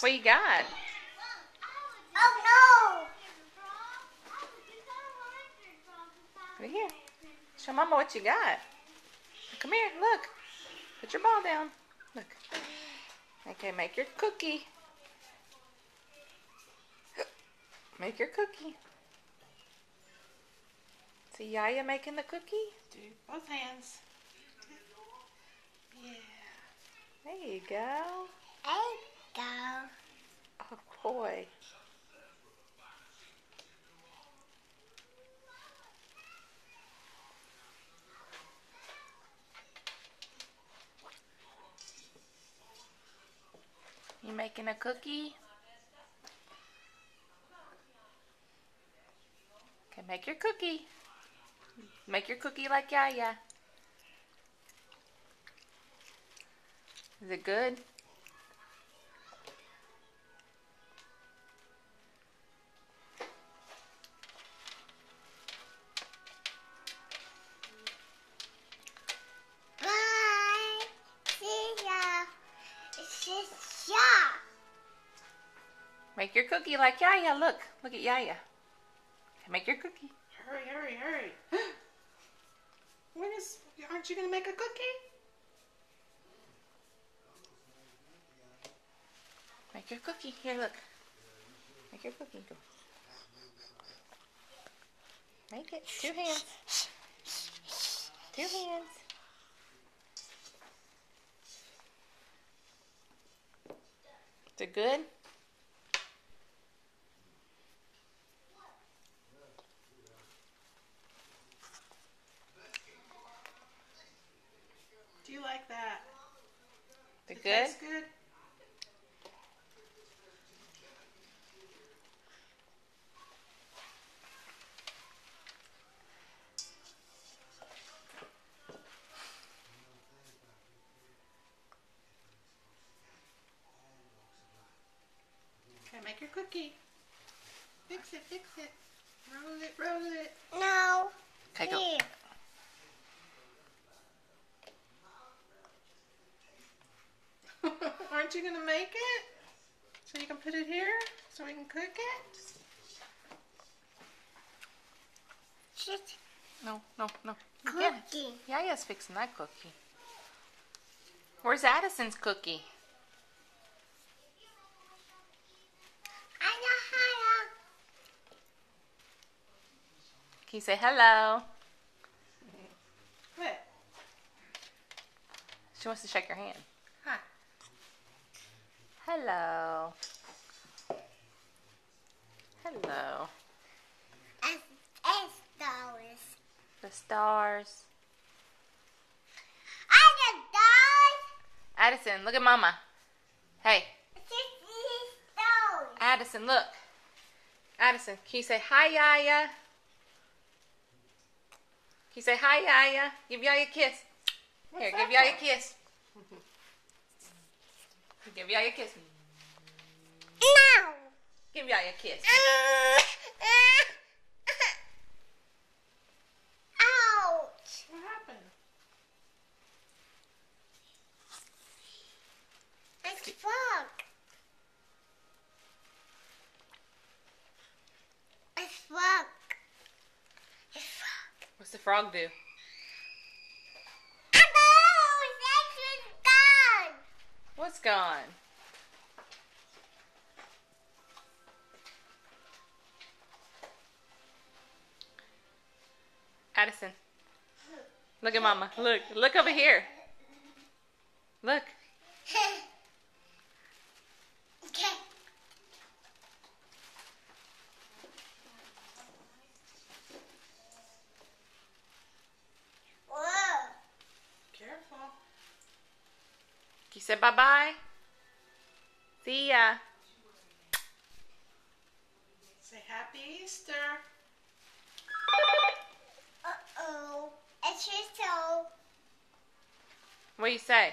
What you got? Oh no! Right here. Show Mama what you got. Come here, look. Put your ball down. Look. Okay, make your cookie. Make your cookie. See Yaya making the cookie? Do both hands. Yeah. There you go. There you go. Oh boy. You making a cookie? Okay, make your cookie. Make your cookie like Yaya. Is it good? Bye. See ya. It's ya. Make your cookie like Yaya. Look. Look at Yaya. Okay, make your cookie. Hurry, hurry, hurry. Aren't you going to make a cookie? Make your cookie. Here, look. Make your cookie. Go. Make it. 2 hands. 2 hands. Is it good? Do you like that? Is it good? Tastes good? Okay, make your cookie. Fix it, fix it. Roll it, roll it. No. Okay, go. Here. Aren't you going to make it? So you can put it here? So we can cook it? Just No, no, no. You can't. cookie. Yaya's fixing that cookie. Where's Addison's cookie? Can you say hello? What? She wants to shake your hand. Hi. Hello. Hello. It's dollars. The stars. I got dollars. Addison, look at Mama. Hey, It's dollars. Addison, look. Addison, can you say hi, Yaya? Can you say hi, Yaya? Give Yaya a kiss. Here, give Yaya a kiss. Give Yaya a kiss. No. Give Yaya a kiss. Ouch. What happened? It's frog. It's frog. It's frog. What's the frog do? It's gone. What's gone? Addison, look at Mama. Look, look over here. Look. Okay. Whoa. Careful. Can you say bye-bye? See ya. Say Happy Easter. Uh-oh. It's your toe. What do you say?